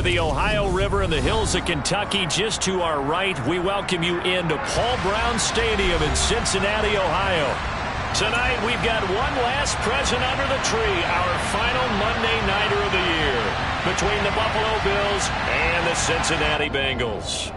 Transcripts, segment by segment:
the Ohio River and the hills of Kentucky just to our right, we welcome you into Paul Brown Stadium in Cincinnati, Ohio. Tonight, we've got one last present under the tree, our final Monday Nighter of the year, between the Buffalo Bills and the Cincinnati Bengals.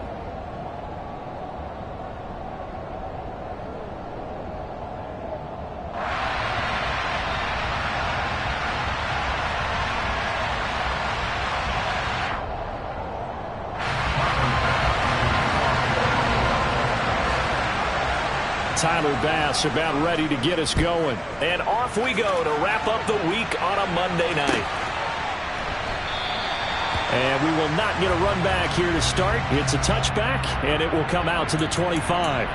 Tyler Bass about ready to get us going. And off we go to wrap up the week on a Monday night. And we will not get a run back here to start. It's a touchback, and it will come out to the 25.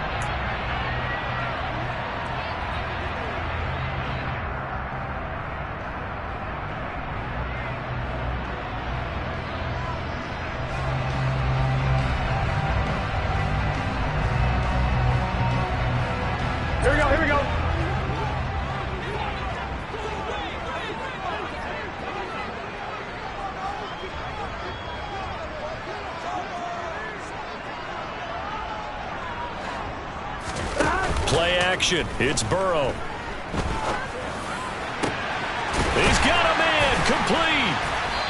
Here we go. Play action. It's Burrow. He's got a man. Complete.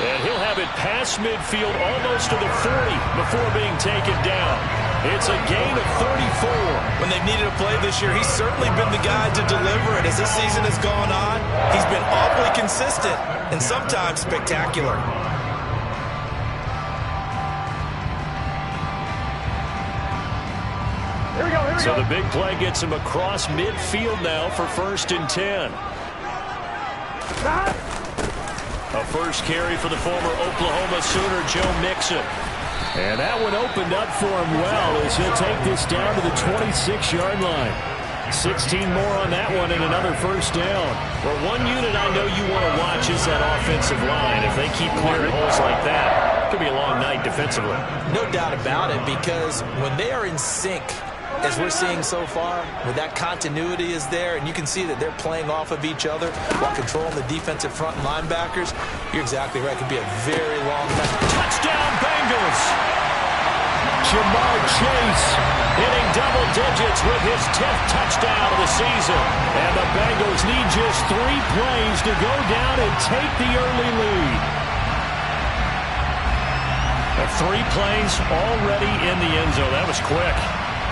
And he'll have it past midfield almost to the 40 before being taken down. It's a gain of 34. When they've needed a play this year, he's certainly been the guy to deliver it. As this season has gone on, he's been awfully consistent and sometimes spectacular. Here we go. So the big play gets him across midfield now for 1st and 10. A first carry for the former Oklahoma Sooner, Joe Mixon. And that one opened up for him well as he'll take this down to the 26-yard line. 16 more on that one and another first down. Well, one unit I know you want to watch is that offensive line. If they keep clearing holes like that, it could be a long night defensively. No doubt about it, because when they are in sync, as we're seeing so far, where that continuity is there, and you can see that they're playing off of each other while controlling the defensive front and linebackers, you're exactly right. It could be a very long night. Touchdown, Bengals! Jamar Chase hitting double digits with his 10th touchdown of the season. And the Bengals need just 3 plays to go down and take the early lead. 3 plays already in the end zone. That was quick.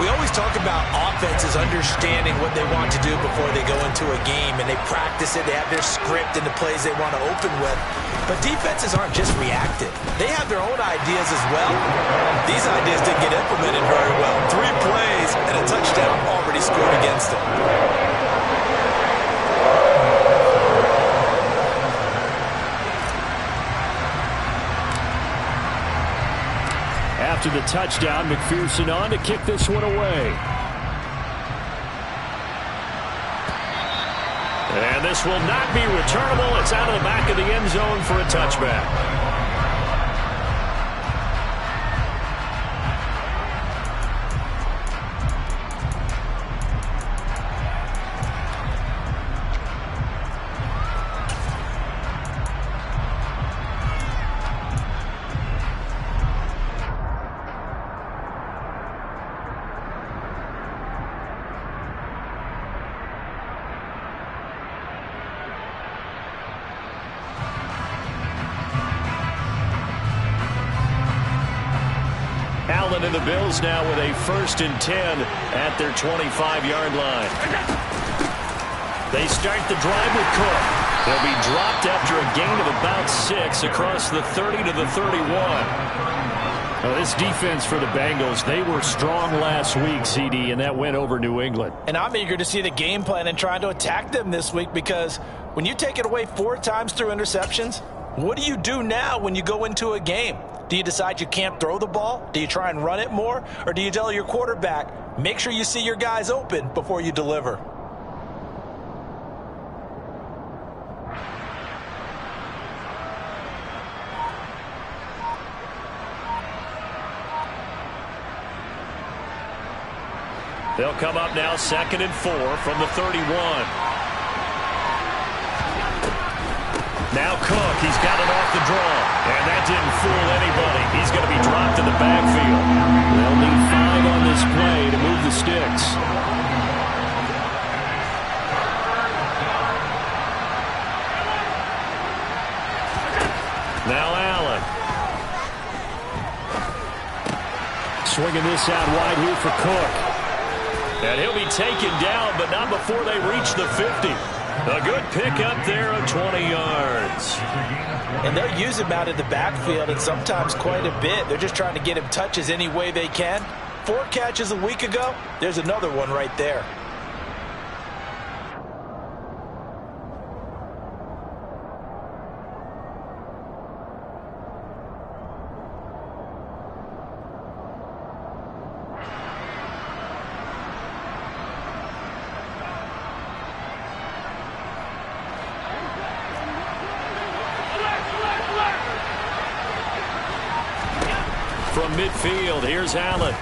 We always talk about offenses understanding what they want to do before they go into a game, and they practice it. They have their script and the plays they want to open with. But defenses aren't just reactive. They have their own ideas as well. These ideas didn't get implemented very well. 3 plays and a touchdown already scored against them. After the touchdown, McPherson on to kick this one away. And this will not be returnable. It's out of the back of the end zone for a touchback. Allen and the Bills now with a 1st and 10 at their 25-yard line. They start the drive with Cook. They'll be dropped after a gain of about 6 across the 30 to the 31. Well, this defense for the Bengals, they were strong last week, CD, and that went over New England. And I'm eager to see the game plan and trying to attack them this week, because when you take it away 4 times through interceptions, what do you do now when you go into a game? Do you decide you can't throw the ball? Do you try and run it more? Or do you tell your quarterback, make sure you see your guys open before you deliver? They'll come up now 2nd and 4 from the 31. Now Cook, he's got it off the draw. And that didn't fool anybody. He's going to be dropped in the backfield. They'll need 5 on this play to move the sticks. Now Allen. Swinging this out wide here for Cook. And he'll be taken down, but not before they reach the 50. A good pickup there of 20 yards. And they'll use him out of the backfield, and sometimes quite a bit. They're just trying to get him touches any way they can. 4 catches a week ago. There's another one right there. From midfield, here's Allen.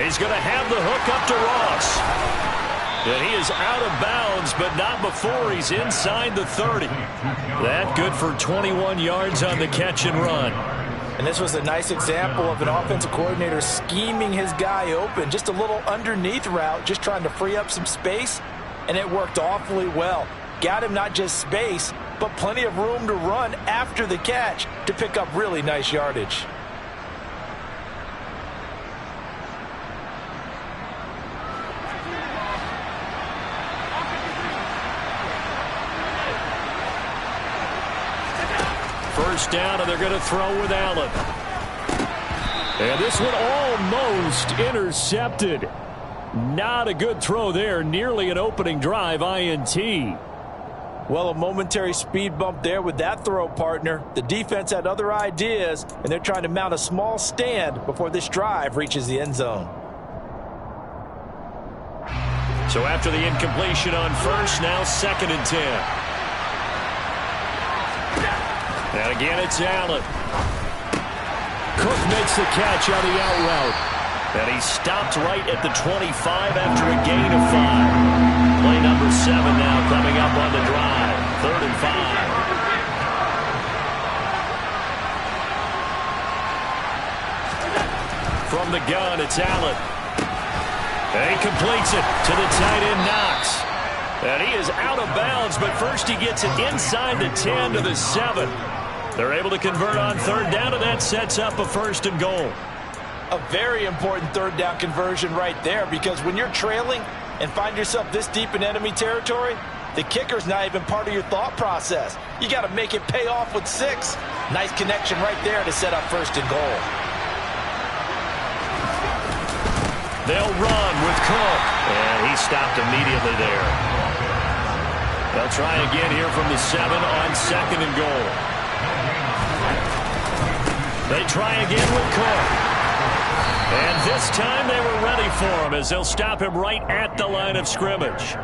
He's going to have the hook up to Ross. And he is out of bounds, but not before he's inside the 30. That good for 21 yards on the catch and run. And this was a nice example of an offensive coordinator scheming his guy open. Just a little underneath route, just trying to free up some space, and it worked awfully well. Got him not just space, but plenty of room to run after the catch to pick up really nice yardage. First down, and they're going to throw with Allen. And this one almost intercepted. Not a good throw there. Nearly an opening drive INT. Well, a momentary speed bump there with that throw, partner. The defense had other ideas, and they're trying to mount a small stand before this drive reaches the end zone. So after the incompletion on first, now 2nd and 10. And again, it's Allen. Cook makes the catch on the out route. And he stopped right at the 25 after a gain of 5. Play number 7 now coming up on the drive. 3rd and 5. From the gun, it's Allen. And he completes it to the tight end, Knox. And he is out of bounds, but first he gets it inside the 10 to the 7. They're able to convert on 3rd down, and that sets up a 1st and goal. A very important 3rd down conversion right there, because when you're trailing and find yourself this deep in enemy territory, the kicker's not even part of your thought process. You got to make it pay off with 6. Nice connection right there to set up 1st and goal. They'll run with Cook, and he stopped immediately there. They'll try again here from the 7 on 2nd and goal. They try again with Cook. And this time they were ready for him as they'll stop him right at the line of scrimmage.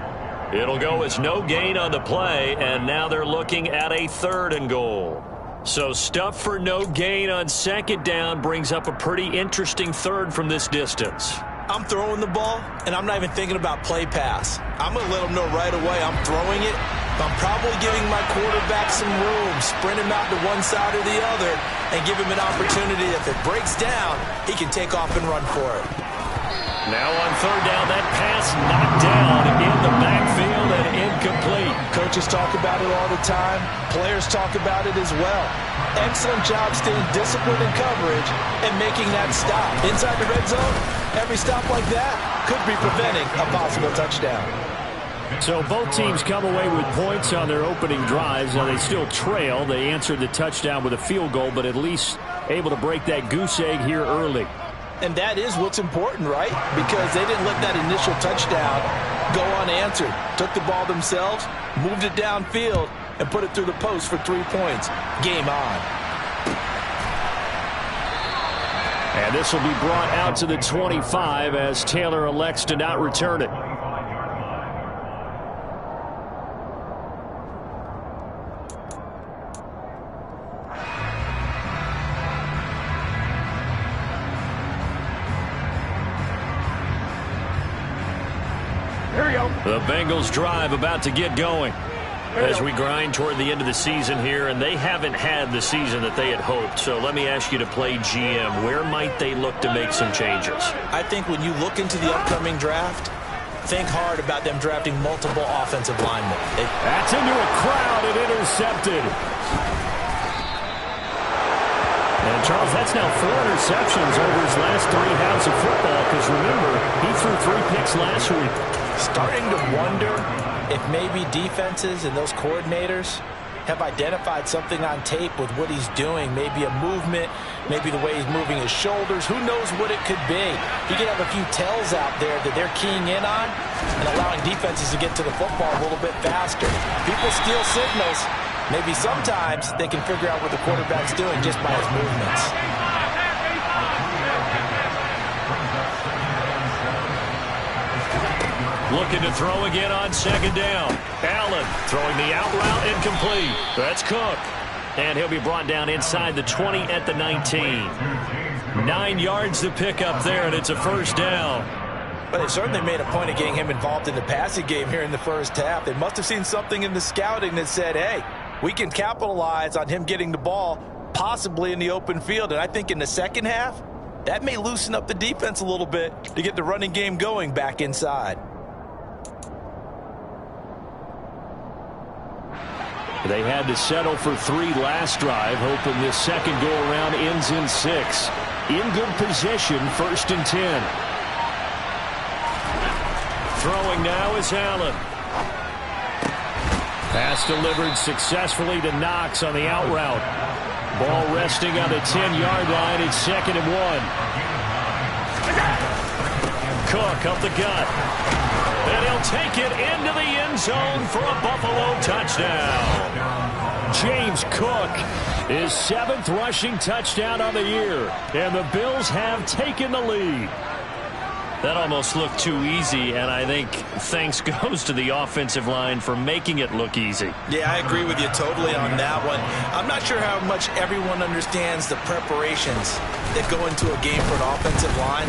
It'll go as no gain on the play, and now they're looking at a 3rd and goal. So stuff for no gain on 2nd down brings up a pretty interesting 3rd from this distance. I'm throwing the ball, and I'm not even thinking about play pass. I'm going to let them know right away I'm throwing it. I'm probably giving my quarterback some room, sprint him out to one side or the other, and give him an opportunity. If it breaks down, he can take off and run for it. Now on 3rd down, that pass knocked down in the backfield and incomplete. Coaches talk about it all the time. Players talk about it as well. Excellent job staying disciplined in coverage and making that stop. Inside the red zone, every stop like that could be preventing a possible touchdown. So both teams come away with points on their opening drives. Now they still trail. They answered the touchdown with a field goal, but at least able to break that goose egg here early. And that is what's important, right? Because they didn't let that initial touchdown go unanswered. Took the ball themselves, moved it downfield, and put it through the post for 3 points. Game on. And this will be brought out to the 25 as Taylor elects to not return it. Here we go. The Bengals drive about to get going. As we grind toward the end of the season here, and they haven't had the season that they had hoped. So let me ask you to play GM. Where might they look to make some changes? I think when you look into the upcoming draft, think hard about them drafting multiple offensive linemen. That's into a crowd and intercepted. And, Charles, that's now 4 interceptions over his last 3 halves of football, because, remember, he threw 3 picks last week. Starting to wonder if maybe defenses and those coordinators have identified something on tape with what he's doing. Maybe a movement, maybe the way he's moving his shoulders. Who knows what it could be? He could have a few tells out there that they're keying in on and allowing defenses to get to the football a little bit faster. People steal signals. Maybe sometimes they can figure out what the quarterback's doing just by his movements. Looking to throw again on 2nd down. Allen throwing the out route incomplete. That's Cook. And he'll be brought down inside the 20 at the 19. 9 yards to pick up there, and it's a 1st down. But they certainly made a point of getting him involved in the passing game here in the first half. They must have seen something in the scouting that said, hey, we can capitalize on him getting the ball possibly in the open field. And I think in the second half, that may loosen up the defense a little bit to get the running game going back inside. They had to settle for 3 last drive, hoping this second go-around ends in 6. In good position, 1st and 10. Throwing now is Allen. Pass delivered successfully to Knox on the out route. Ball resting on the 10-yard line. It's 2nd and 1. Cook up the gut. And he'll take it into the end zone for a Buffalo touchdown. James Cook, his 7th rushing touchdown on the year. And the Bills have taken the lead. That almost looked too easy, and I think thanks goes to the offensive line for making it look easy. Yeah, I agree with you totally on that one. I'm not sure how much everyone understands the preparations that go into a game for an offensive line,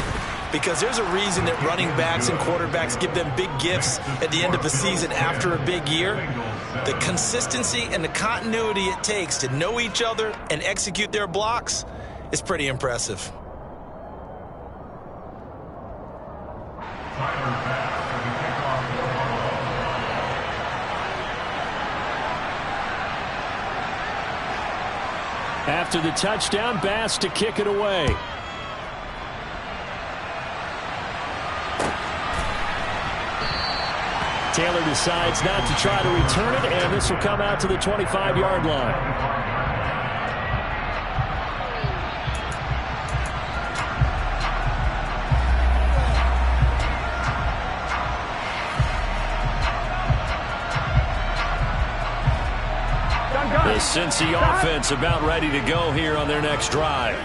because there's a reason that running backs and quarterbacks give them big gifts at the end of the season after a big year. The consistency and the continuity it takes to know each other and execute their blocks is pretty impressive. After the touchdown, Bass to kick it away. Taylor decides not to try to return it, and this will come out to the 25-yard line. The Cincy offense about ready to go here on their next drive.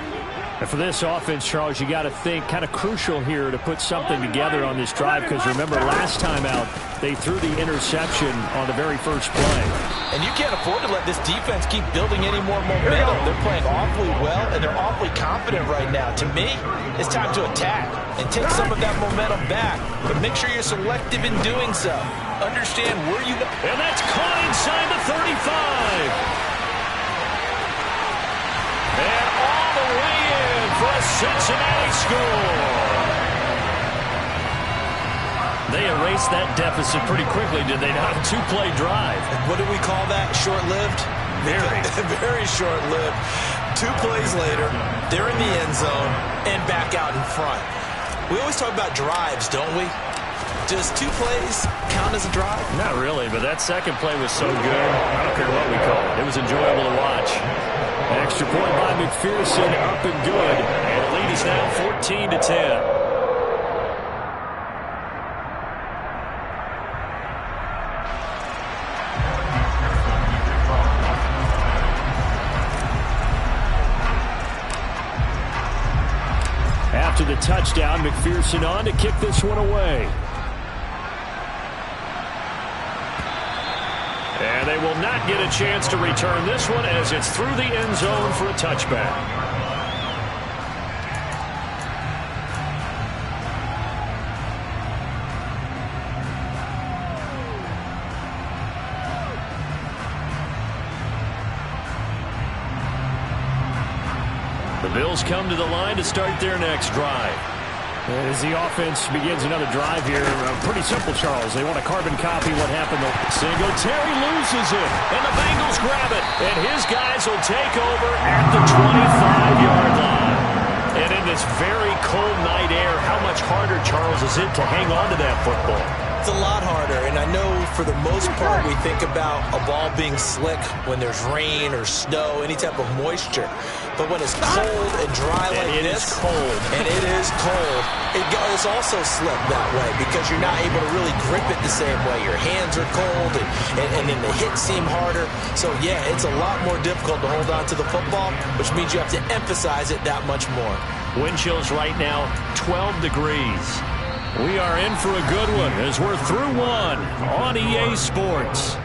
And for this offense, Charles, you got to think kind of crucial here to put something together on this drive, because remember last time out they threw the interception on the very first play. And you can't afford to let this defense keep building any more momentum. They're playing awfully well, and they're awfully confident right now. To me, it's time to attack and take some of that momentum back, but make sure you're selective in doing so. Understand where you go. And that's caught inside the 35. And all the way in for a Cincinnati score. They erased that deficit pretty quickly, did they not? A 2-play drive. What do we call that? Short-lived? Very. Very short-lived. 2 plays later, they're in the end zone and back out in front. We always talk about drives, don't we? Does 2 plays count as a drive? Not really, but that second play was so good. I don't care what we call it. It was enjoyable to watch. An extra point by McPherson, up and good. And the lead is now 14-10. After the touchdown, McPherson on to kick this one away. And they will not get a chance to return this one as it's through the end zone for a touchback. Bills come to the line to start their next drive. As the offense begins another drive here, pretty simple, Charles. They want to carbon copy what happened. Singletary loses it, and the Bengals grab it. And his guys will take over at the 25-yard line. And in this very cold night air, how much harder, Charles, is it to hang on to that football? It's a lot harder, and I know for the most part we think about a ball being slick when there's rain or snow, any type of moisture. But when it's cold and dry like this, and it is cold, it's also slick that way because you're not able to really grip it the same way. Your hands are cold, and then the hits seem harder. So, yeah, it's a lot more difficult to hold on to the football, which means you have to emphasize it that much more. Wind chills right now, 12 degrees. We are in for a good one as we're through one on EA Sports.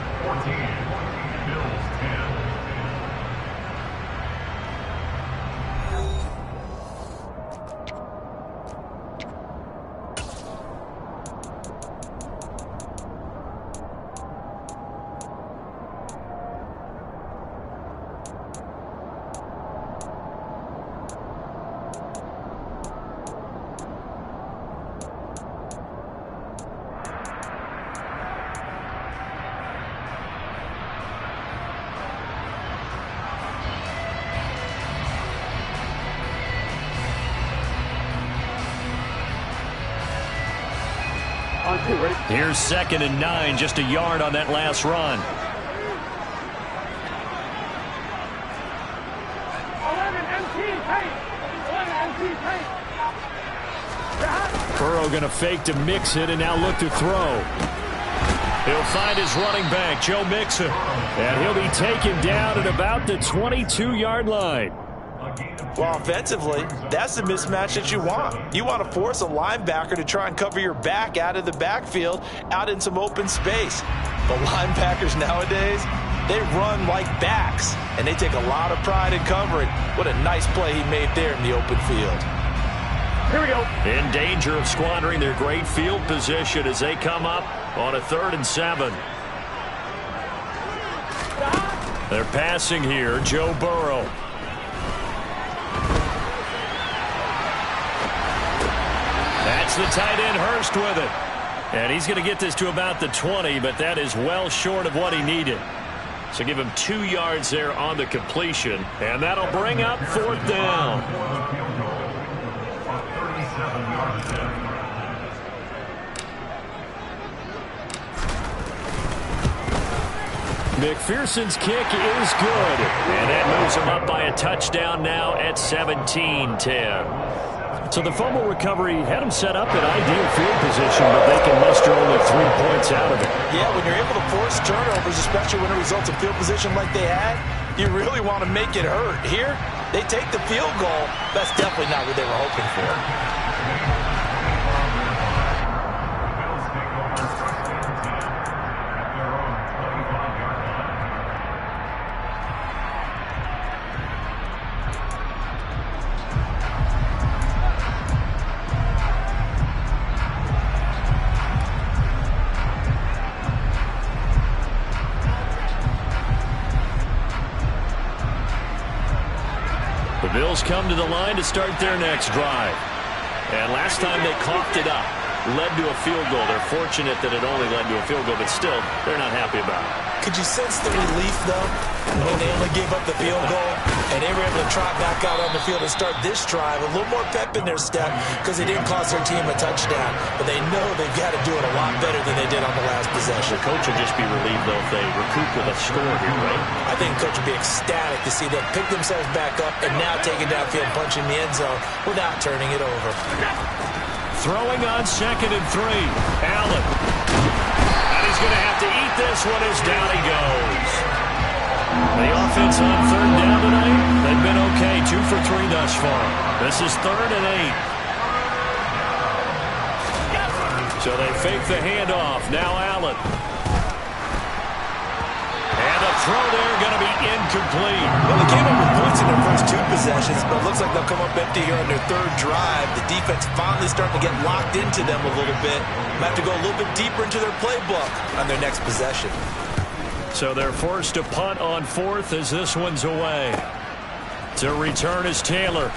Here's 2nd and 9, just a yard on that last run. 11 MT, Burrow going to fake to Mixon and now look to throw. He'll find his running back, Joe Mixon. And he'll be taken down at about the 22-yard line. Well, offensively, that's the mismatch that you want. You want to force a linebacker to try and cover your back out of the backfield, out in some open space. The linebackers nowadays, they run like backs, and they take a lot of pride in covering. What a nice play he made there in the open field. Here we go. In danger of squandering their great field position as they come up on a 3rd and 7. They're passing here, Joe Burrow. That's the tight end, Hurst, with it. And he's going to get this to about the 20, but that is well short of what he needed. So give him 2 yards there on the completion, and that'll bring up 4th down. McPherson's kick is good, and that moves him up by a touchdown now at 17-10. So the fumble recovery had them set up at ideal field position, but they can muster only 3 points out of it. Yeah, when you're able to force turnovers, especially when it results in field position like they had, you really want to make it hurt. Here, they take the field goal. That's definitely not what they were hoping for. The Bills come to the line to start their next drive. And last time they coughed it up, led to a field goal. They're fortunate that it only led to a field goal, but still, they're not happy about it. Could you sense the relief, though, when they only gave up the field goal and they were able to trot back out on the field and start this drive? A little more pep in their step because they didn't cost their team a touchdown. But they know they've got to do it a lot better than they did on the last possession. The coach will just be relieved, though, if they recoup with a score here, right? I think the coach will be ecstatic to see them pick themselves back up and now take it downfield, punching the end zone without turning it over. Throwing on 2nd and 3. Allen. And he's going to have to eat this one as down he goes. The offense on 3rd down tonight, they've been okay. 2 for 3 thus far. This is 3rd and 8. So they fake the handoff. Now Allen. And the throw there going to be incomplete. Well, they came up with points in their first 2 possessions, but it looks like they'll come up empty here on their 3rd drive. The defense finally starting to get locked into them a little bit. They have to go a little bit deeper into their playbook on their next possession. So they're forced to punt on 4th as this one's away. To return is Taylor.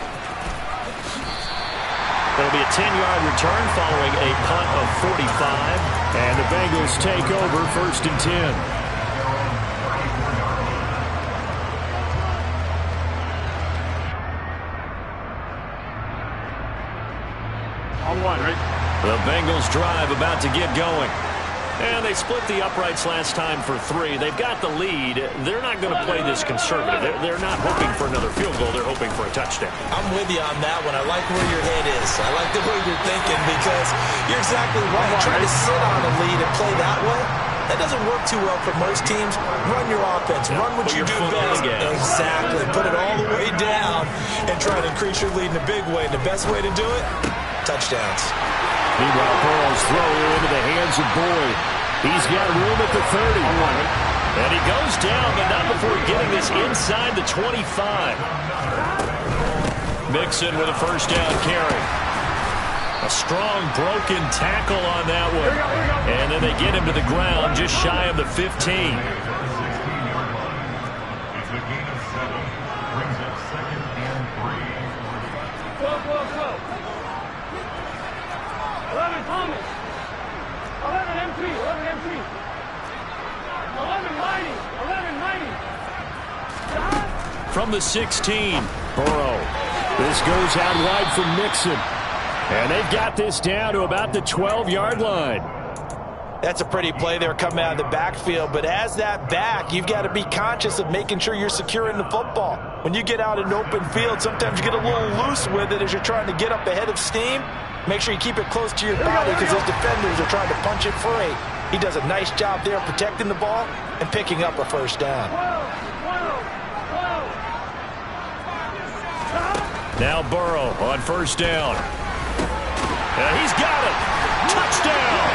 It'll be a 10-yard return following a punt of 45. And the Bengals take over 1st and 10. On one, right? The Bengals drive about to get going. And they split the uprights last time for 3. They've got the lead. They're not going to play this conservative. They're not hoping for another field goal. They're hoping for a touchdown. I'm with you on that one. I like where your head is. I like the way you're thinking because you're exactly right. Trying to sit on a lead and play that way, that doesn't work too well for most teams. Run your offense. Run what you do best. Exactly. Put it all the way down and try to increase your lead in a big way. And the best way to do it, touchdowns. Meanwhile, Burrow's throw into the hands of Boyd. He's got room at the 30. And he goes down, but not before getting this inside the 25. Mixon with a first down carry. A strong broken tackle on that one. And then they get him to the ground just shy of the 15. It's a gain of 7. Brings up 2nd and 3. Go. 11 Thomas. 11 M3. 11 M3. 11 Mighty. 11 Mighty. From the 16, Burrow. This goes out wide for Mixon. And they've got this down to about the 12-yard line. That's a pretty play there coming out of the backfield, but as that back, you've got to be conscious of making sure you're securing the football. When you get out in open field, sometimes you get a little loose with it as you're trying to get up ahead of steam. Make sure you keep it close to your body because those defenders are trying to punch it free. He does a nice job there protecting the ball and picking up a first down. Now Burrow on first down. And he's got it. Touchdown.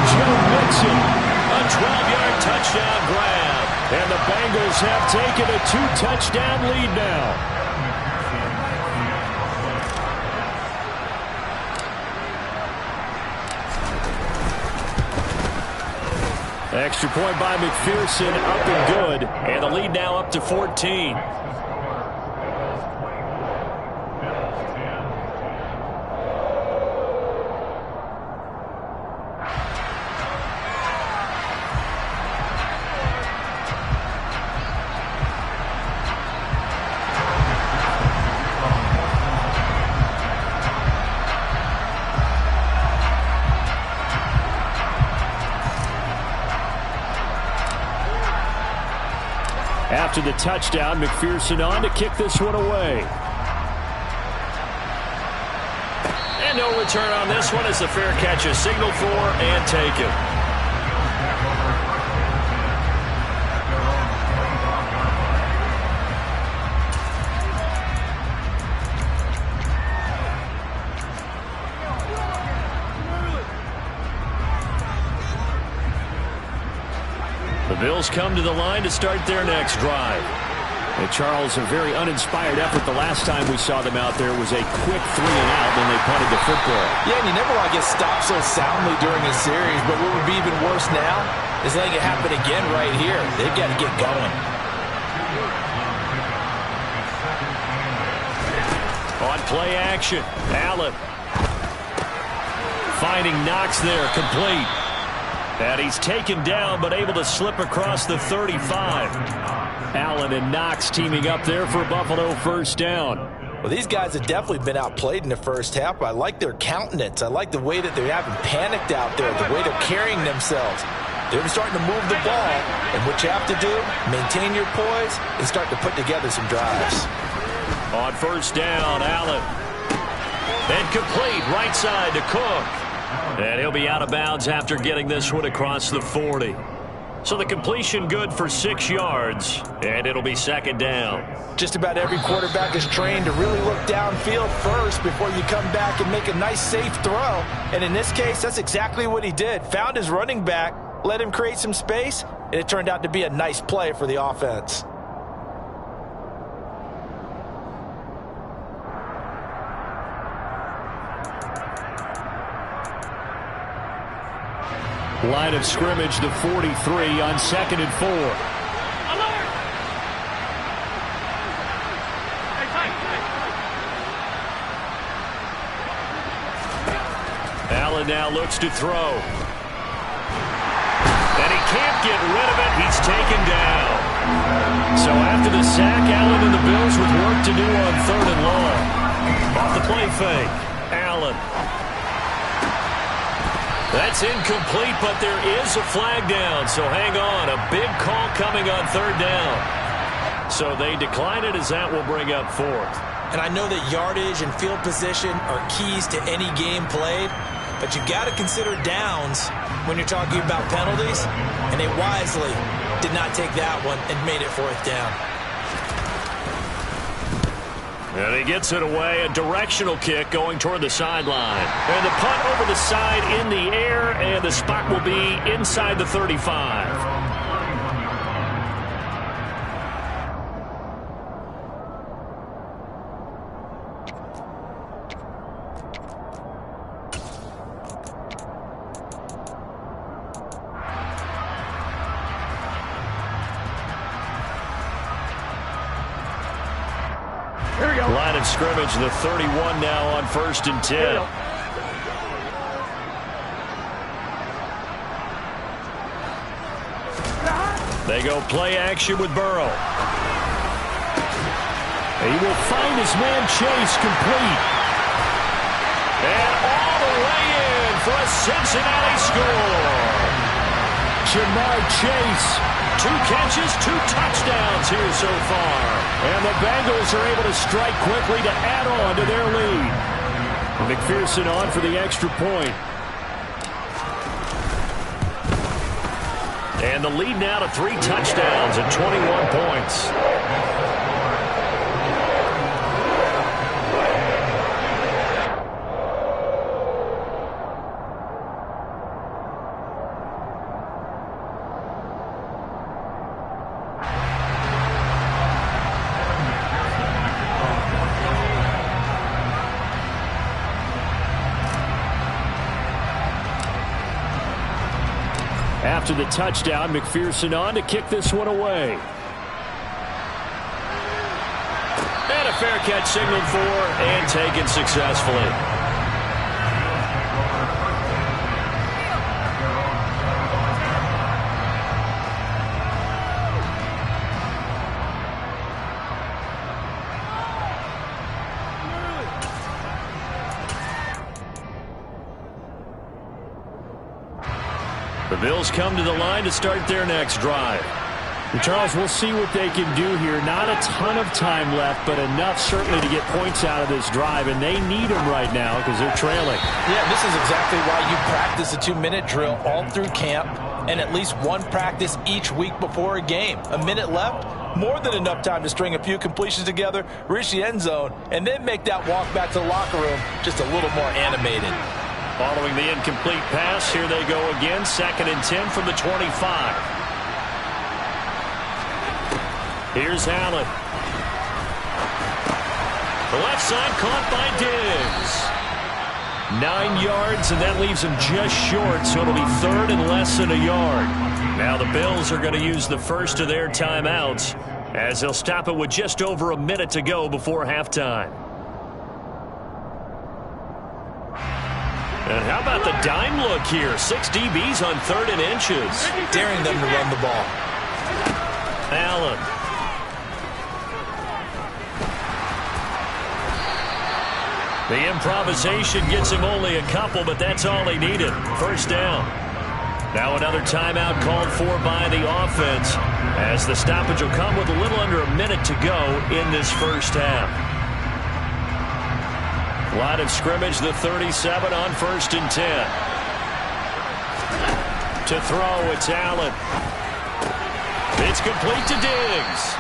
Joe Mixon. A 12-yard touchdown grab. And the Bengals have taken a 2-touchdown lead now. Extra point by McPherson, up and good. And the lead now up to 14. After the touchdown, McPherson on to kick this one away. And no return on this one as the fair catch is signaled for and taken. The Bills come to the line to start their next drive. And Charles, a very uninspired effort. The last time we saw them out there was a quick 3-and-out when they punted the football. Yeah, and you never want to get stopped so soundly during a series, but what would be even worse now is letting it happen again right here. They've got to get going. On play action, Allen. Finding Knox there, complete. And he's taken down, but able to slip across the 35. Allen and Knox teaming up there for Buffalo first down. Well, these guys have definitely been outplayed in the first half, but I like their countenance. I like the way that they haven't panicked out there, the way they're carrying themselves. They're starting to move the ball, and what you have to do, maintain your poise and start to put together some drives. On first down, Allen. And complete, right side to Cook. And he'll be out of bounds after getting this one across the 40. So the completion good for 6 yards, and it'll be second down. Just about every quarterback is trained to really look downfield first before you come back and make a nice, safe throw. And in this case, that's exactly what he did. Found his running back, let him create some space, and it turned out to be a nice play for the offense. Line of scrimmage, the 43 on 2nd and 4. Allen now looks to throw. And he can't get rid of it. He's taken down. So after the sack, Allen and the Bills with work to do on 3rd and long. Off the play fake. Allen. That's incomplete, but there is a flag down. So hang on. A big call coming on 3rd down. So they decline it as that will bring up 4th. And I know that yardage and field position are keys to any game played, but you got to consider downs when you're talking about penalties, and they wisely did not take that one and made it 4th down. And he gets it away, a directional kick going toward the sideline. And the punt over the side in the air, and the spot will be inside the 35. Line of scrimmage, the 31 now on 1st and 10. They go play action with Burrow. He will find his man Chase complete. And all the way in for a Cincinnati score. Jamar Chase. 2 catches, 2 touchdowns here so far. And the Bengals are able to strike quickly to add on to their lead. McPherson on for the extra point. And the lead now to 3 touchdowns and 21 points. After the touchdown, McPherson on to kick this one away. And a fair catch signaled for and taken successfully. The Bills come to the line to start their next drive. And Charles, we'll see what they can do here. Not a ton of time left, but enough certainly to get points out of this drive, and they need them right now because they're trailing. Yeah, this is exactly why you practice a 2-minute drill all through camp and at least one practice each week before a game. A minute left, more than enough time to string a few completions together, reach the end zone, and then make that walk back to the locker room just a little more animated. Following the incomplete pass, here they go again. 2nd and 10 from the 25. Here's Allen. The left side caught by Diggs. 9 yards, and that leaves him just short, so it'll be 3rd and less than a yard. Now the Bills are going to use the first of their timeouts as they'll stop it with just over a minute to go before halftime. And how about the dime look here? 6 DBs on 3rd and inches. Daring them to run the ball. Allen. The improvisation gets him only a couple, but that's all he needed. 1st down. Now another timeout called for by the offense as the stoppage will come with a little under a minute to go in this first half. Line of scrimmage, the 37 on 1st and 10. To throw, it's Allen. It's complete to Diggs.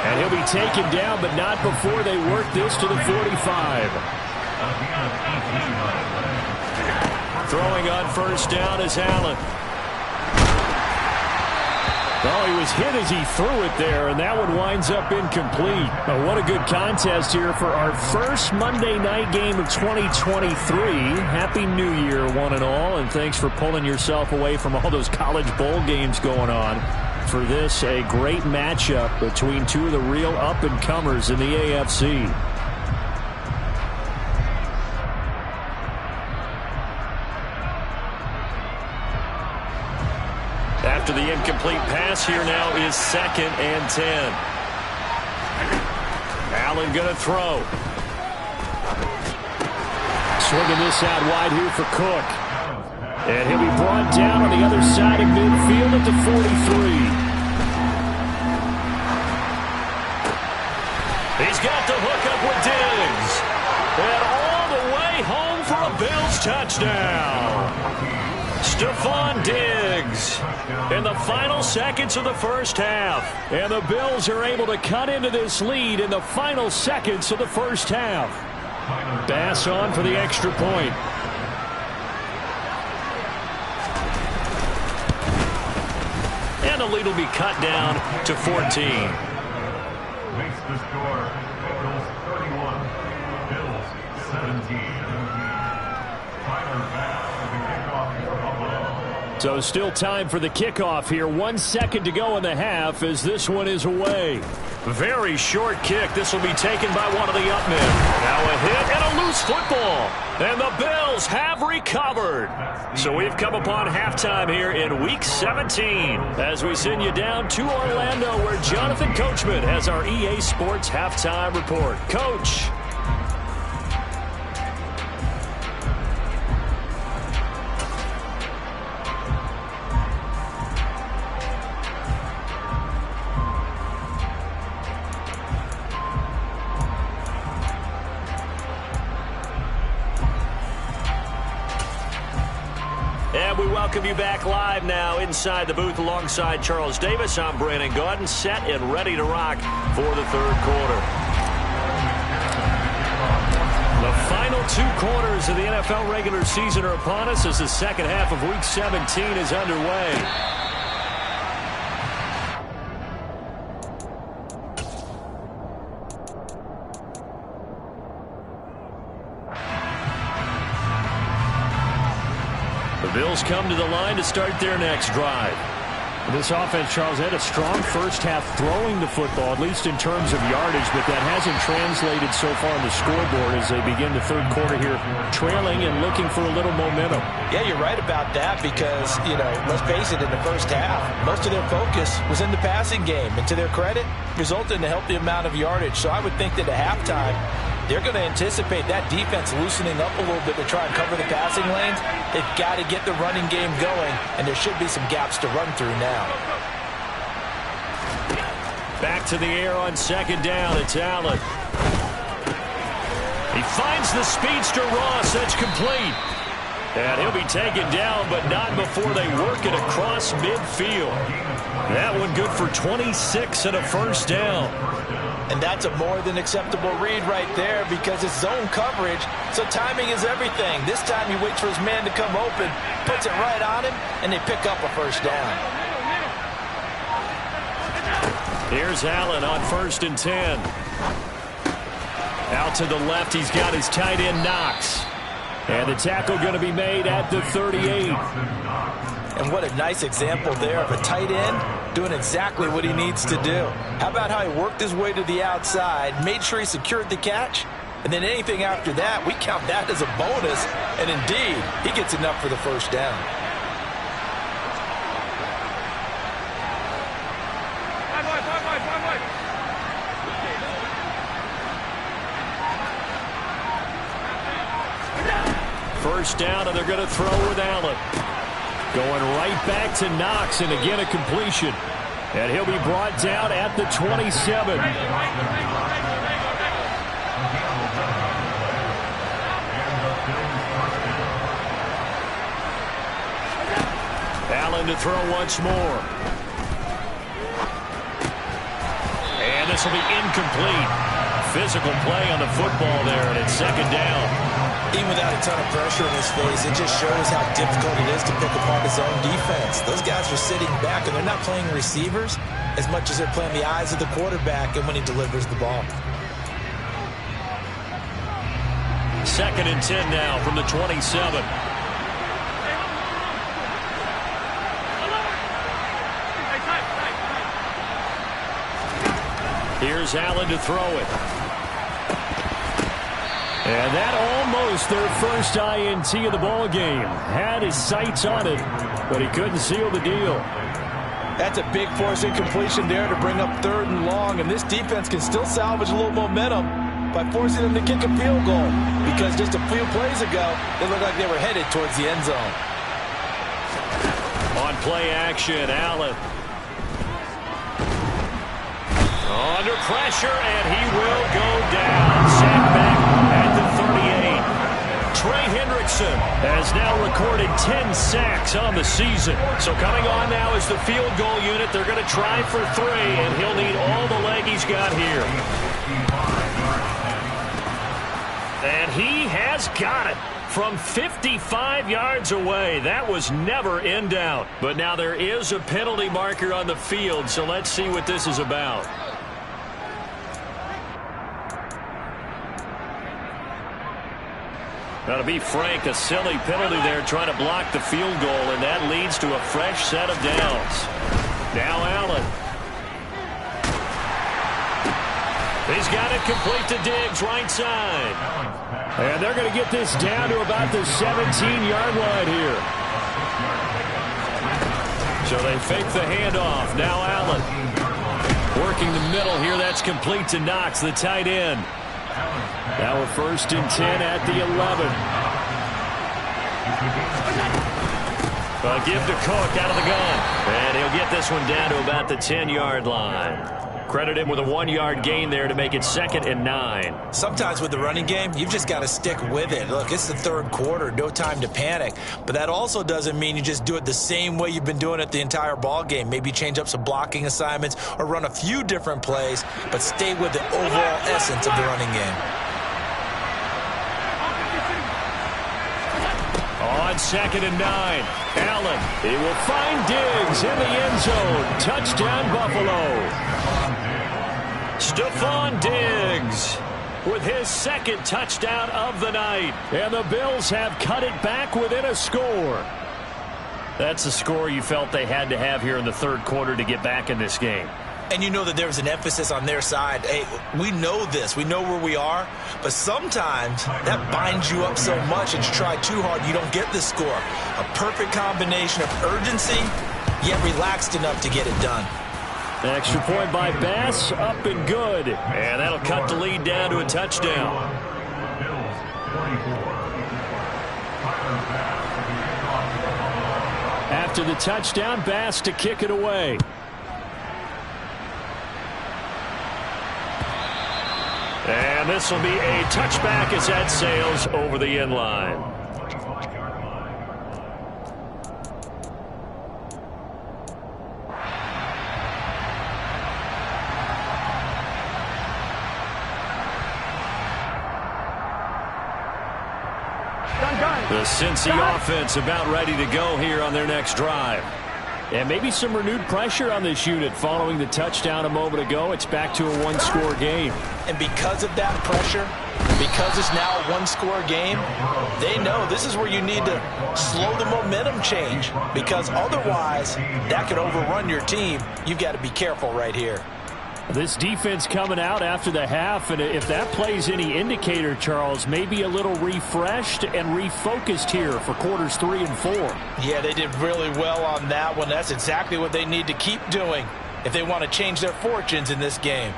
And he'll be taken down, but not before they work this to the 45. Throwing on 1st down is Allen. Oh, he was hit as he threw it there, and that one winds up incomplete. Oh, what a good contest here for our first Monday night game of 2023. Happy New Year, one and all, and thanks for pulling yourself away from all those college bowl games going on. For this, a great matchup between 2 of the real up-and-comers in the AFC. After the incomplete pass, here now is 2nd and 10. Allen going to throw. Swinging this out wide here for Cook. And he'll be brought down on the other side of midfield at the 43. He's got the hook up with Diggs. And all the way home for a Bills touchdown. Stephon Diggs in the final seconds of the first half. And the Bills are able to cut into this lead in the final seconds of the first half. Bass on for the extra point. And the lead will be cut down to 14. Makes the score. Bills 31. Bills 17. Tyler Bass with the kickoff for Buffalo. So still time for the kickoff here. 1 second to go in the half as this one is away. Very short kick. This will be taken by one of the up men. Now a hit and a loose football. And the Bills have recovered. So we've come upon halftime here in Week 17 as we send you down to Orlando where Jonathan Coachman has our EA Sports Halftime Report. Coach. And we welcome you back live now inside the booth alongside Charles Davis. I'm Brandon Gaudin, set and ready to rock for the third quarter. The final 2 quarters of the NFL regular season are upon us as the second half of Week 17 is underway. The Bills come to the line to start their next drive. This offense, Charles, had a strong first half throwing the football, at least in terms of yardage, but that hasn't translated so far on the scoreboard as they begin the third quarter here, trailing and looking for a little momentum. Yeah, you're right about that because, let's face it, in the first half, most of their focus was in the passing game. And to their credit, resulted in a healthy amount of yardage. So I would think that at halftime, they're going to anticipate that defense loosening up a little bit to try and cover the passing lanes. They've got to get the running game going, and there should be some gaps to run through now. Back to the air on second down. It's Allen. He finds the speedster Ross. That's complete. And he'll be taken down, but not before they work it across midfield. That one good for 26 and a first down. And that's a more than acceptable read right there because it's zone coverage, so timing is everything. This time he waits for his man to come open, puts it right on him, and they pick up a first down. Here's Allen on 1st and 10. Out to the left, he's got his tight end Knox. And the tackle going to be made at the 38. And what a nice example there of a tight end doing exactly what he needs to do. How about how he worked his way to the outside, made sure he secured the catch, and then anything after that, we count that as a bonus. And indeed, he gets enough for the first down. First down, and they're going to throw with Allen. Going right back to Knox, and again a completion. And he'll be brought down at the 27. Allen to throw once more. And this will be incomplete. Physical play on the football there, and it's second down. Even without a ton of pressure in his face, it just shows how difficult it is to pick apart his own defense. Those guys are sitting back, and they're not playing receivers as much as they're playing the eyes of the quarterback and when he delivers the ball. 2nd and 10 now from the 27. Here's Allen to throw it. And that almost their first INT of the ball game. Had his sights on it, but he couldn't seal the deal. That's a big force incompletion there to bring up 3rd and long, and this defense can still salvage a little momentum by forcing them to kick a field goal, because just a few plays ago, it looked like they were headed towards the end zone. On play action, Allen. Under pressure, and he will go down. Sacked back at the 38. Trey Hendrickson has now recorded 10 sacks on the season. So coming on now is the field goal unit. They're going to try for 3, and he'll need all the leg he's got here. And he has got it from 55 yards away. That was never in doubt. But now there is a penalty marker on the field, so let's see what this is about. Now, to be frank, a silly penalty there trying to block the field goal, and that leads to a fresh set of downs. Now Allen. He's got it complete to Diggs, right side. And they're going to get this down to about the 17-yard line here. So they fake the handoff. Now Allen. Working the middle here. That's complete to Knox, the tight end. Now a 1st and 10 at the 11. Give to Cook out of the gun. And he'll get this one down to about the 10-yard line. Credit him with a 1-yard gain there to make it 2nd and 9. Sometimes with the running game, you've just got to stick with it. Look, it's the 3rd quarter, no time to panic. But that also doesn't mean you just do it the same way you've been doing it the entire ball game. Maybe change up some blocking assignments or run a few different plays, but stay with the overall essence of the running game. On 2nd and 9, Allen. He will find Diggs in the end zone. Touchdown, Buffalo. Stephon Diggs with his 2nd touchdown of the night. And the Bills have cut it back within a score. That's the score you felt they had to have here in the 3rd quarter to get back in this game. And you know that there was an emphasis on their side. Hey, we know this. We know where we are. But sometimes that binds you up so much and you try too hard, you don't get the score. A perfect combination of urgency, yet relaxed enough to get it done. An extra point by Bass, up and good. And that'll cut the lead down to a touchdown. After the touchdown, Bass to kick it away. And this will be a touchback as that sails over the end line. The Cincy offense about ready to go here on their next drive. And maybe some renewed pressure on this unit following the touchdown a moment ago. It's back to a 1-score game. And because of that pressure, because it's now a 1-score game, they know this is where you need to slow the momentum change, because otherwise that could overrun your team. You've got to be careful right here. This defense coming out after the half, and if that plays any indicator, Charles, maybe a little refreshed and refocused here for quarters 3 and 4. Yeah, they did really well on that one. That's exactly what they need to keep doing if they want to change their fortunes in this game.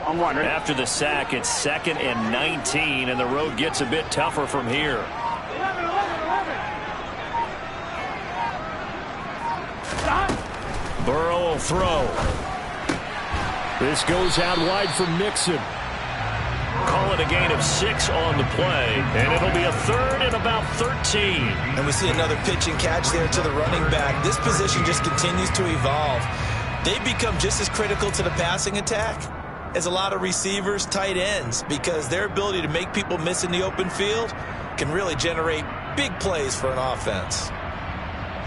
After the sack, it's 2nd and 19, and the road gets a bit tougher from here. Burrow will throw. This goes out wide from Mixon. Call it a gain of 6 on the play, and it'll be a 3rd and about 13. And we see another pitch and catch there to the running back. This position just continues to evolve. They become just as critical to the passing attack as a lot of receivers, tight ends, because their ability to make people miss in the open field can really generate big plays for an offense.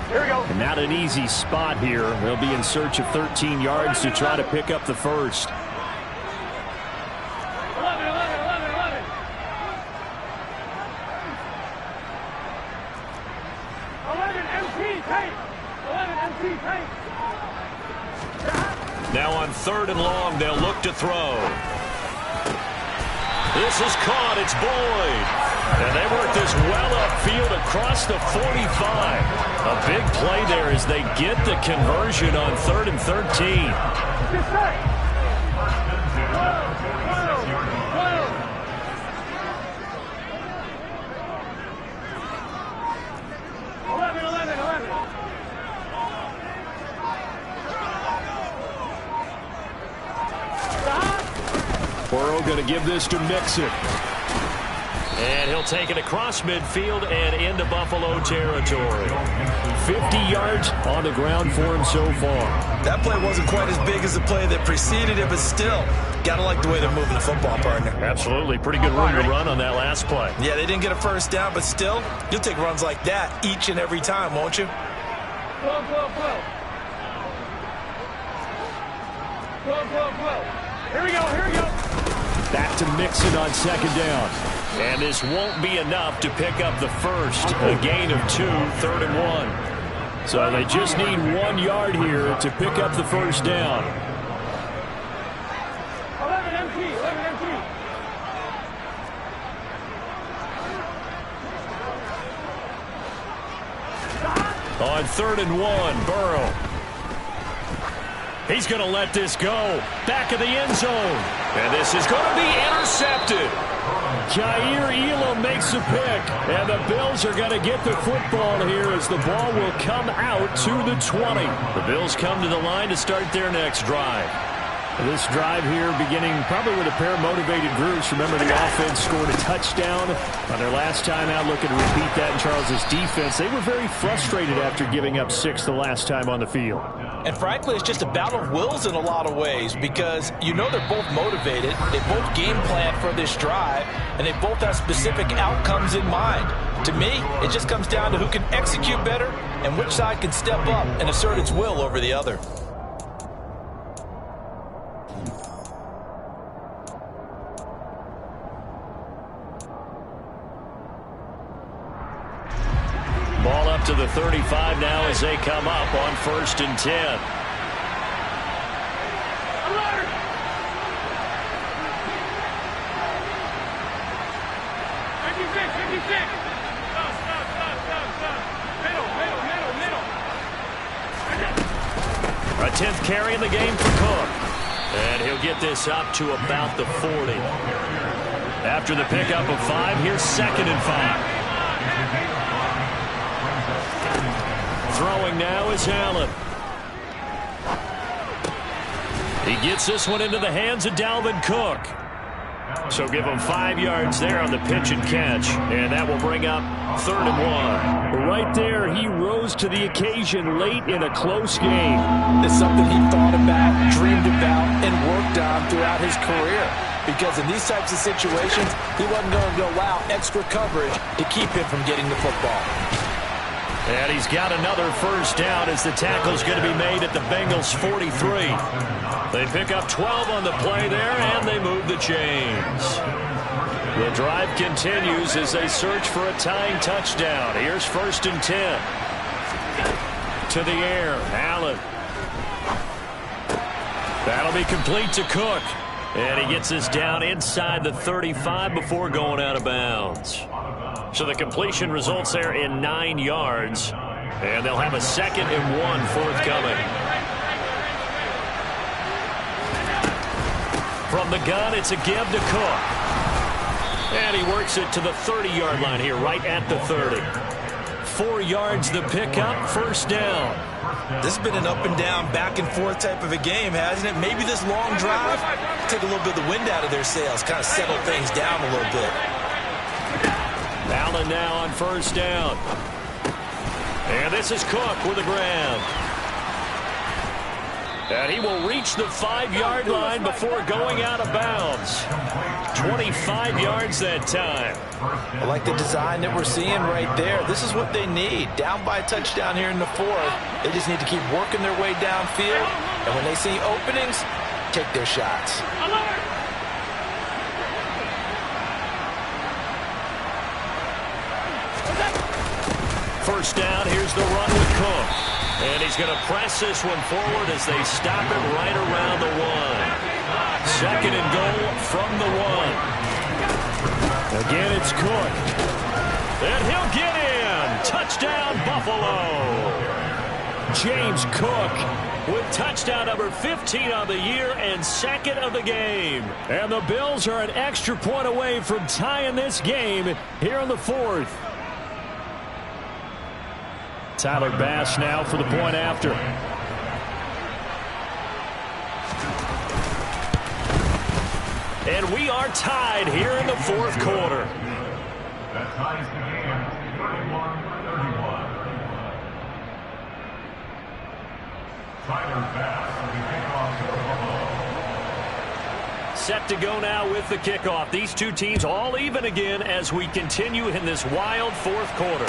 Here we go. And not an easy spot here. They'll be in search of 13 yards to try to pick up the first. 11 MP tape. 11 MP tape. Now on 3rd and long, they'll look to throw. This is caught. It's Boyd. And they work this well upfield across the 45. A big play there as they get the conversion on 3rd and 13. Burrow going to give this to Mixon. And he'll take it across midfield and into Buffalo territory. 50 yards on the ground for him so far. That play wasn't quite as big as the play that preceded it, but still, got to like the way they're moving the football, partner. Absolutely. Pretty good room to run on that last play. Yeah, they didn't get a first down, but still, you'll take runs like that each and every time, won't you? Go. Here we go. Back to Mixon on 2nd down. And this won't be enough to pick up the first. A gain of 2, 3rd and 1. So they just need 1 yard here to pick up the first down. 11 empty. On 3rd and 1, Burrow. He's going to let this go. Back of the end zone. And this is going to be intercepted. Jair Elam makes a pick. And the Bills are going to get the football here as the ball will come out to the 20. The Bills come to the line to start their next drive. This drive here beginning probably with a pair of motivated groups. Remember, the offense scored a touchdown on their last time out. Looking to repeat that in Charles' defense. They were very frustrated after giving up 6 the last time on the field. And frankly, it's just a battle of wills in a lot of ways because you know they're both motivated. They both game plan for this drive, and they both have specific outcomes in mind. To me, it just comes down to who can execute better and which side can step up and assert its will over the other. Ball up to the 35 now as they come up on 1st and 10. Alert! 56. Stop. Middle. A 10th carry in the game for Cook. And he'll get this up to about the 40. After the pickup of 5, here's 2nd and 5. Throwing now is Allen. He gets this one into the hands of Dalvin Cook. So give him 5 yards there on the pitch and catch. And that will bring up 3rd and 1. Right there, he rose to the occasion late in a close game. It's something he thought about, dreamed about, and worked on throughout his career. Because in these types of situations, he wasn't going to allow extra coverage to keep him from getting the football. And he's got another first down as the tackle's going to be made at the Bengals' 43. They pick up 12 on the play there, and they move the chains. The drive continues as they search for a tying touchdown. Here's 1st and 10. To the air, Allen. That'll be complete to Cook. And he gets this down inside the 35 before going out of bounds. So the completion results there in 9 yards. And they'll have a 2nd and 1 forthcoming. From the gun, it's a give to Cook. And he works it to the 30-yard line here, right at the 30. 4 yards the pickup, 1st down. This has been an up and down, back and forth type of a game, hasn't it? Maybe this long drive take a little bit of the wind out of their sails, kind of settle things down a little bit. Allen now on 1st down. And this is Cook with a grab. And he will reach the 5-yard line before going out of bounds. 25 yards that time. I like the design that we're seeing right there. This is what they need. Down by a touchdown here in the 4th. They just need to keep working their way downfield. And when they see openings, take their shots. First down, here's the run with Cook. And he's going to press this one forward as they stop it right around the 1. 2nd and goal from the 1. Again, it's Cook. And he'll get in. Touchdown, Buffalo. James Cook with touchdown number 15 on the year and second of the game. And the Bills are an extra point away from tying this game here in the fourth. Tyler Bass now for the point after. And we are tied here in the fourth quarter. That ties the game 31-31. Tyler Bass with the kickoff to Buffalo. Set to go now with the kickoff. These two teams all even again as we continue in this wild fourth quarter.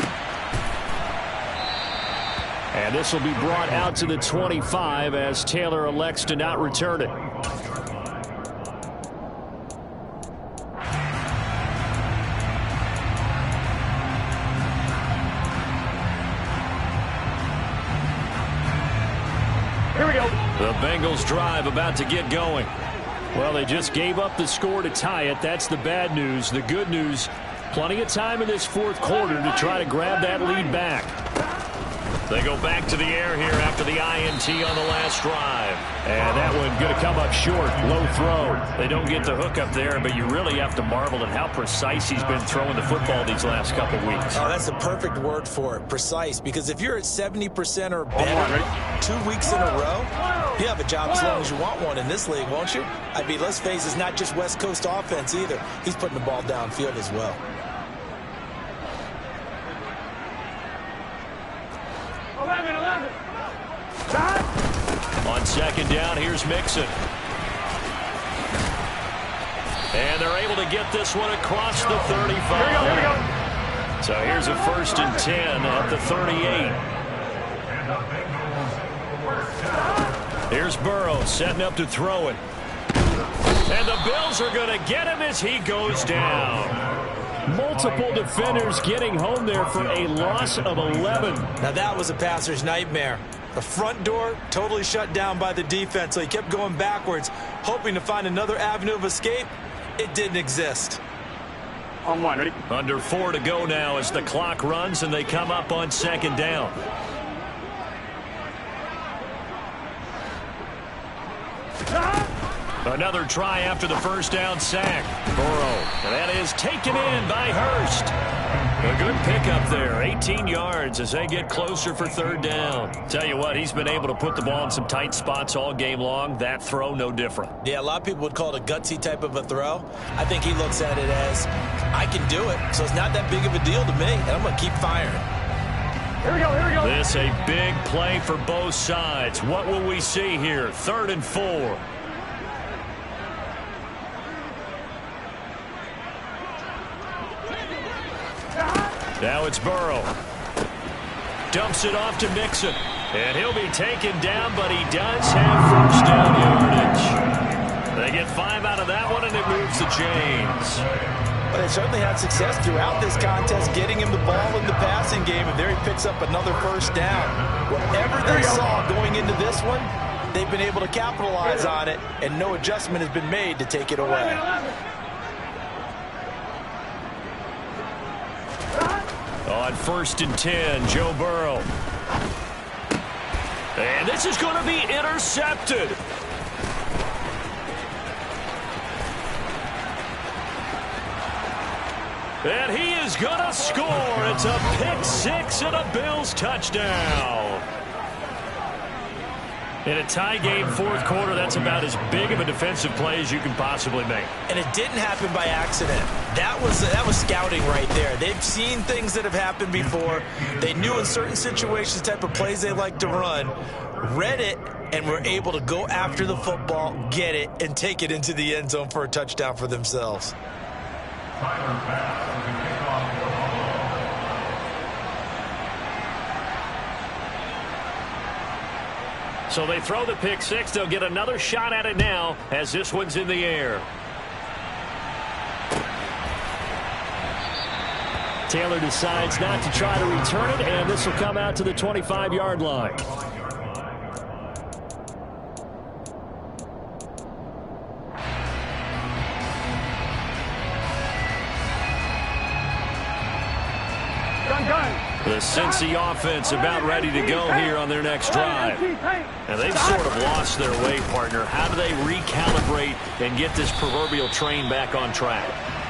And this will be brought out to the 25 as Taylor elects to not return it. Here we go. The Bengals drive about to get going. Well, they just gave up the score to tie it. That's the bad news. The good news, plenty of time in this fourth quarter to try to grab that lead back. They go back to the air here after the INT on the last drive. And that one going to come up short. Low throw. They don't get the hook up there, but you really have to marvel at how precise he's been throwing the football these last couple weeks. Oh, that's the perfect word for it, precise. Because if you're at 70% or better 2 weeks in a row, you have a job as long as you want one in this league, won't you? I mean, let's face it, it's not just West Coast offense either. He's putting the ball downfield as well. 11. On second down, here's Mixon. And they're able to get this one across the 35. Here we go. So here's a 1st and 10 at the 38. Here's Burrow setting up to throw it. And the Bills are going to get him as he goes down. Multiple defenders getting home there for a loss of 11. Now that was a passer's nightmare. The front door totally shut down by the defense, so he kept going backwards, hoping to find another avenue of escape. It didn't exist. On one, ready? Under 4 to go now as the clock runs and they come up on second down. Another try after the first down sack. Burrow. And that is taken in by Hurst. A good pickup there. 18 yards as they get closer for third down. Tell you what, he's been able to put the ball in some tight spots all game long. That throw, no different. Yeah, a lot of people would call it a gutsy type of a throw. I think he looks at it as, I can do it, so it's not that big of a deal to me, and I'm going to keep firing. Here we go. This a big play for both sides. What will we see here? 3rd and 4. Now it's Burrow. Dumps it off to Mixon. And he'll be taken down, but he does have first down yardage. They get 5 out of that one, and it moves the chains. But they certainly had success throughout this contest, getting him the ball in the passing game, and there he picks up another first down. Whatever they saw going into this one, they've been able to capitalize on it, and no adjustment has been made to take it away. On 1st and 10, Joe Burrow. And this is going to be intercepted. And he is going to score. It's a pick-6 and a Bills touchdown. In a tie game, fourth quarter, that's about as big of a defensive play as you can possibly make. And it didn't happen by accident. That was scouting right there. They've seen things that have happened before. They knew in certain situations the type of plays they like to run, read it, and were able to go after the football, get it, and take it into the end zone for a touchdown for themselves. Tyler Bass with the kickoff for Buffalo. So they throw the pick-6. They'll get another shot at it now as this one's in the air. Taylor decides not to try to return it, and this will come out to the 25-yard line. The Cincy offense about ready to go here on their next drive. And they've sort of lost their way, partner. How do they recalibrate and get this proverbial train back on track?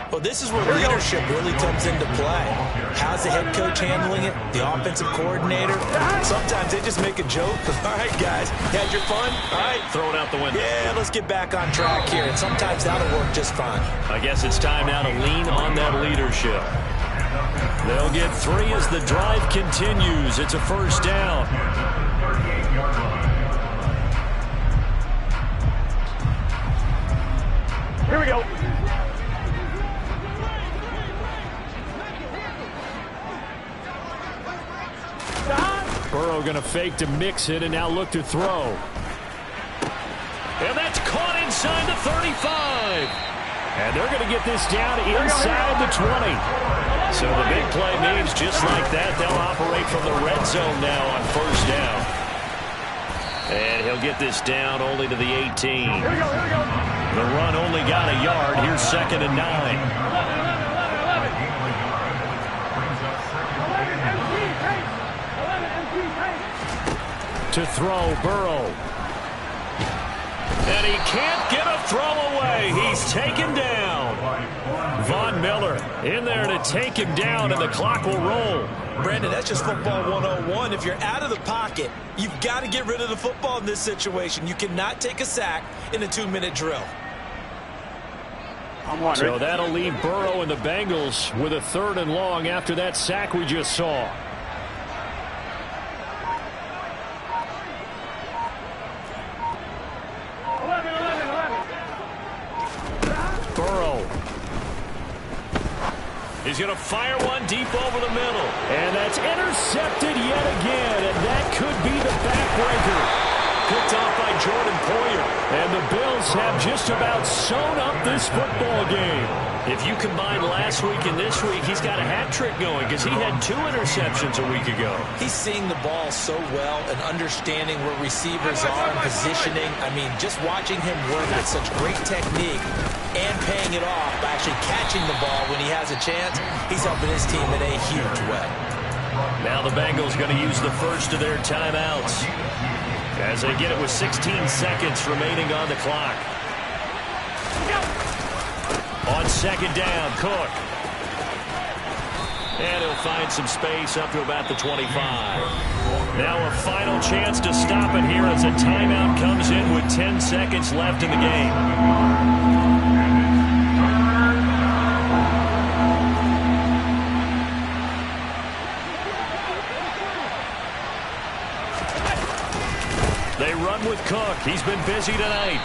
Well, this is where leadership really comes into play. How's the head coach handling it? The offensive coordinator? Sometimes they just make a joke. All right, guys, you had your fun? All right. Throw it out the window. Yeah, let's get back on track here. And sometimes that'll work just fine. I guess it's time now to lean on that leadership. They'll get 3 as the drive continues. It's a first down. Here we go. Burrow going to fake to mix it and now look to throw. And that's caught inside the 35. And they're going to get this down inside the 20. So the big play means just like that, they'll operate from the red zone now on first down. And he'll get this down only to the 18. The run only got a yard. Here's 2nd and 9. To throw, Burrow. And he can't get a throw away. He's taken down. Von Miller in there to take him down, and the clock will roll. Brandon, that's just football 101. If you're out of the pocket, you've got to get rid of the football in this situation. You cannot take a sack in a 2-minute drill. So that'll leave Burrow and the Bengals with a 3rd and long after that sack we just saw. He's going to fire one deep over the middle. And that's intercepted yet again. And that could be the backbreaker. Picked off by Jordan Poyer. And the Bills have just about sewn up this football game. If you combine last week and this week, he's got a hat trick going because he had 2 interceptions a week ago. He's seeing the ball so well and understanding where receivers are and positioning. I mean, just watching him work with such great technique and paying it off by actually catching the ball when he has a chance, he's helping his team in a huge way. Now the Bengals going to use the first of their timeouts as they get it with 16 seconds remaining on the clock. On 2nd down, Cook. And he'll find some space up to about the 25. Now a final chance to stop it here as a timeout comes in with 10 seconds left in the game. They run with Cook. He's been busy tonight.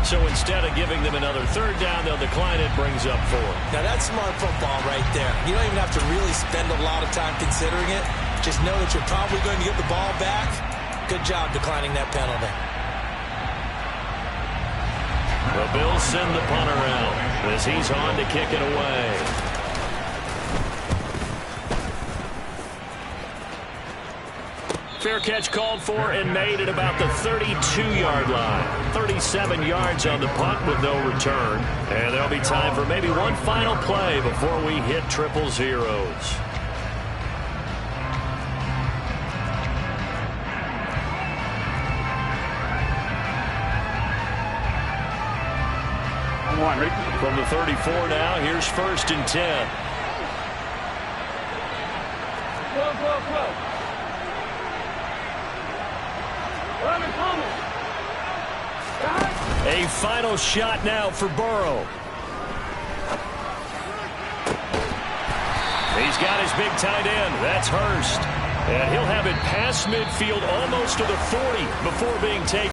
So instead of giving them another 3rd down, they'll decline it, brings up 4. Now that's smart football right there. You don't even have to really spend a lot of time considering it. Just know that you're probably going to get the ball back. Good job declining that penalty. The Bills send the punter out as he's on to kick it away. Fair catch called for and made at about the 32-yard line. 37 yards on the punt with no return. And there'll be time for maybe one final play before we hit 000. From the 34 now, here's 1st and 10. A final shot now for Burrow. He's got his big tight end. That's Hurst. And he'll have it past midfield almost to the 40 before being taken.